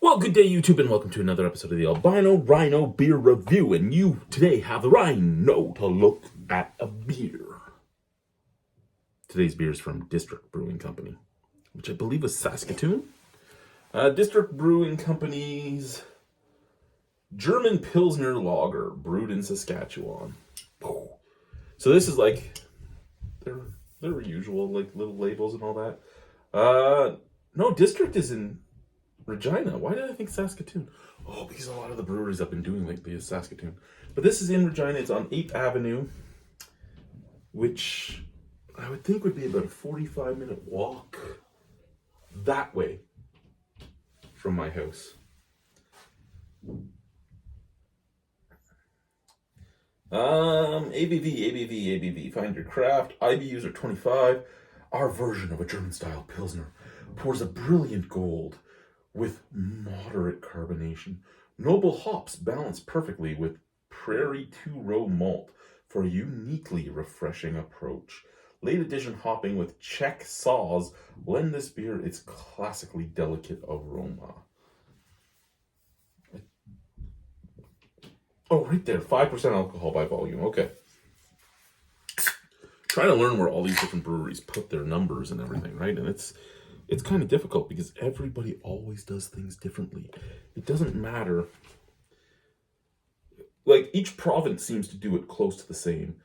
Well, good day, YouTube, and welcome to another episode of the Albino Rhino Beer Review. And you today have the Rhino to look at a beer. Today's beer is from District Brewing Company, which I believe was Saskatoon. District Brewing Company's German Pilsner Lager, brewed in Saskatchewan. So this is like their usual like little labels and all that. No, District is in Regina. Why did I think Saskatoon? Oh, because a lot of the breweries I've been doing lately is Saskatoon. But this is in Regina. It's on 8th Avenue, which I would think would be about a 45-minute walk that way from my house. ABV. Find your craft. IBUs are 25. Our version of a German-style Pilsner pours a brilliant gold with moderate carbonation. Noble hops balance perfectly with Prairie 2-row malt for a uniquely refreshing approach. Late addition hopping with Czech saws lend this beer its classically delicate aroma. Oh, right there, 5% alcohol by volume. Okay. Trying to learn where all these different breweries put their numbers and everything, right? And it's kind of difficult because everybody always does things differently. It doesn't matter. Like, each province seems to do it close to the same,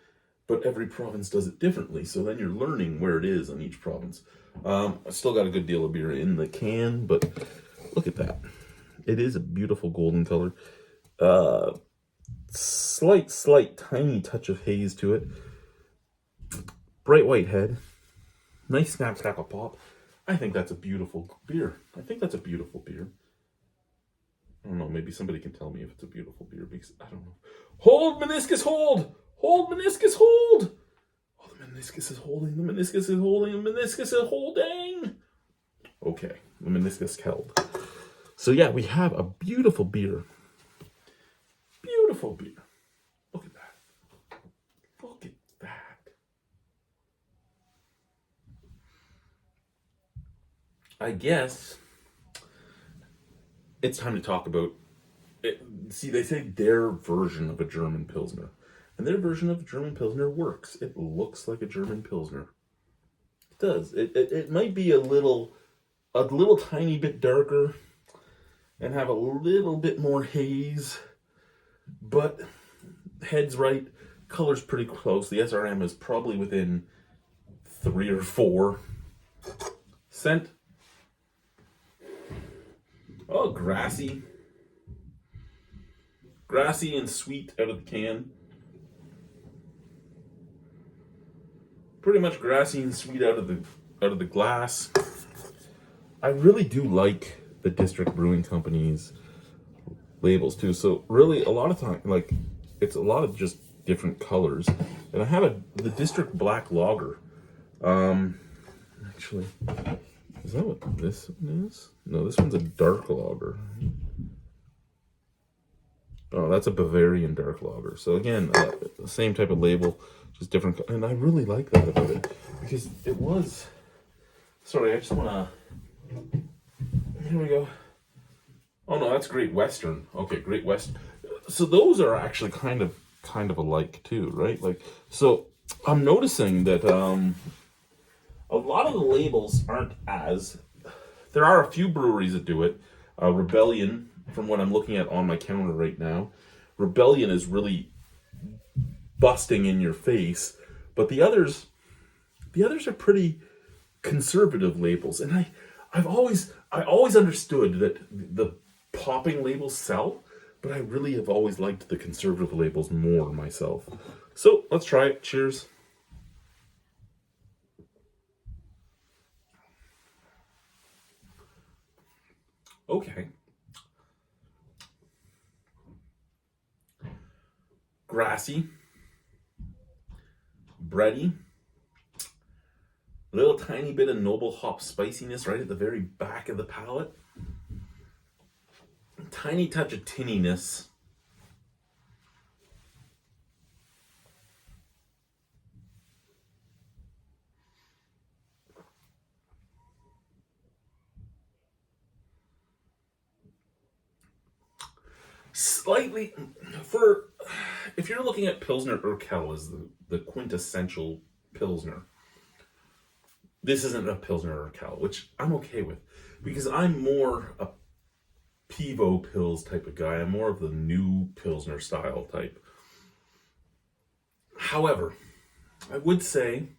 but every province does it differently. So then you're learning where it is on each province. I still got a good deal of beer in the can, but look at that. It is a beautiful golden color. Slight, tiny touch of haze to it. Bright white head. Nice snap, crackle, pop. I think that's a beautiful beer. I don't know, maybe somebody can tell me if it's a beautiful beer, because I don't know. Hold, meniscus, hold! Hold, meniscus, hold! Oh, the meniscus is holding, the meniscus is holding, the meniscus is holding! Okay, the meniscus held. So yeah, we have a beautiful beer. Beautiful beer. Look at that. Look at that. I guess it's time to talk about it. See, they say their version of a German Pilsner. And their version of a German Pilsner works. It looks like a German Pilsner. It does. It might be a little tiny bit darker and have a little bit more haze. But head's right. Color's pretty close. The SRM is probably within 3 or 4. Scent. Oh, grassy. Grassy and sweet out of the can. Pretty much grassy and sweet out of the glass. I really do like the District Brewing Company's labels too. So really, a lot of time, like, it's a lot of just different colors. And I have the District Black Lager. Actually, is that what this one is? No, this one's a dark lager. Oh, that's a Bavarian dark lager. So again, the same type of label, just different. And I really like that about it, because it was. Sorry, I just want to. Here we go. Oh no, that's Great Western. Okay, Great Western. So those are actually kind of alike too, right? Like, so I'm noticing that a lot of the labels aren't as. There are a few breweries that do it. Rebellion, from what I'm looking at on my counter right now, Rebellion is really busting in your face, but the others are pretty conservative labels. And I always understood that the popping labels sell, but I really have always liked the conservative labels more myself. So let's try it. Cheers. Okay. Grassy. Bready. Little tiny bit of noble hop spiciness right at the very back of the palate. Tiny touch of tinniness. Slightly, for if you're looking at Pilsner Urquell as the quintessential Pilsner, this isn't a Pilsner Urquell, which I'm okay with because I'm more a Pivo Pils type of guy. I'm more of the new Pilsner style type. However, I would say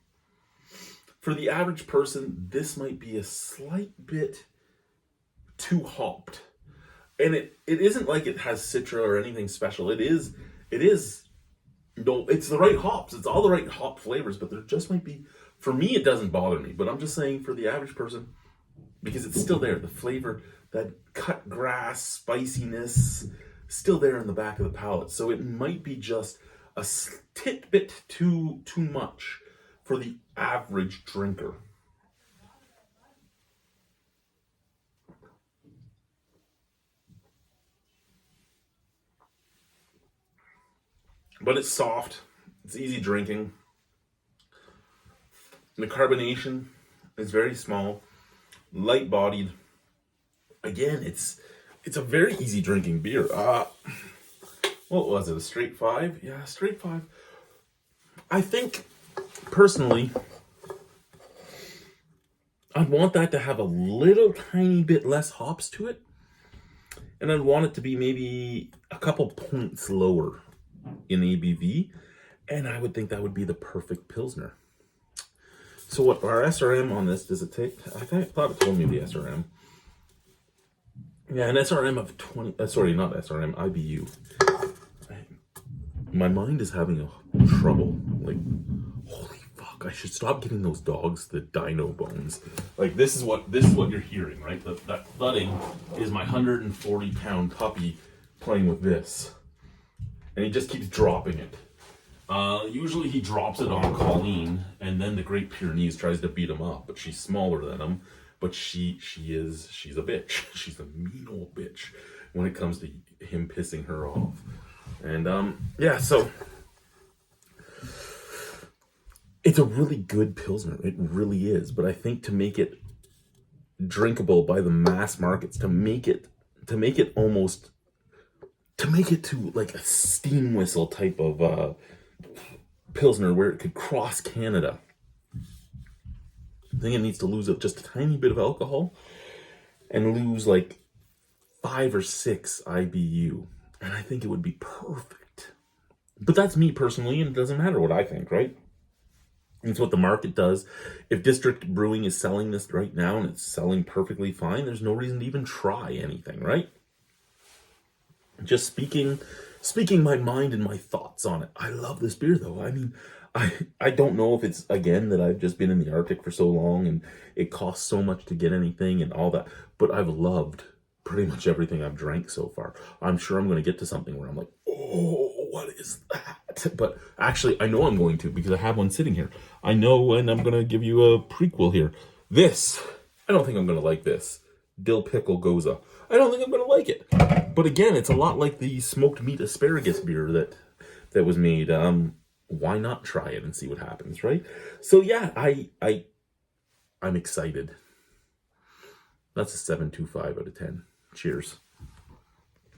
for the average person, this might be a slight bit too hopped. And it isn't like it has Citra or anything special. It is no, it's the right hops. It's all the right hop flavors, but there just might be, for me it doesn't bother me, but I'm just saying for the average person, because it's still there, the flavor, that cut grass spiciness, still there in the back of the palate. So it might be just a tidbit too much for the average drinker. But it's soft, it's easy drinking. The carbonation is very small, light bodied. Again, it's a very easy drinking beer. What was it? A straight 5? Yeah, straight 5. I think personally, I'd want that to have a little tiny bit less hops to it. And I'd want it to be maybe a couple points lower in ABV. And I would think that would be the perfect Pilsner. So what, our SRM on this, does it take? I thought it told me the SRM. Yeah, an SRM of 20, sorry, not SRM, IBU. My mind is having a trouble. Like, holy fuck, I should stop giving those dogs the dino bones. Like, this is what you're hearing, right? That thudding is my 140-pound puppy playing with this. And he just keeps dropping it. Usually he drops it on Colleen, and then the Great Pyrenees tries to beat him up, but she's smaller than him. But she's a bitch. She's a mean old bitch when it comes to him pissing her off. And yeah, so it's a really good Pilsner. It really is. But I think to make it drinkable by the mass markets, to make it almost, to make it to like a steam whistle type of Pilsner where it could cross Canada, I think it needs to lose just a tiny bit of alcohol and lose like 5 or 6 IBU. And I think it would be perfect. But that's me personally, and it doesn't matter what I think, right? It's what the market does. If District Brewing is selling this right now and it's selling perfectly fine, there's no reason to even try anything, right? Just speaking my mind and my thoughts on it. I love this beer though. I mean, I don't know if it's, again, that I've just been in the Arctic for so long and it costs so much to get anything and all that, but I've loved pretty much everything I've drank so far. I'm sure I'm going to get to something where I'm like, oh, what is that? But actually, I know I'm going to, because I have one sitting here. I know, and I'm going to give you a prequel here. This, I don't think I'm going to like this. Dill Pickle Goza. I don't think I'm going to like it. But again, it's a lot like the smoked meat asparagus beer that was made. Why not try it and see what happens, right? So yeah, I'm excited. That's a 7.25 out of 10. Cheers.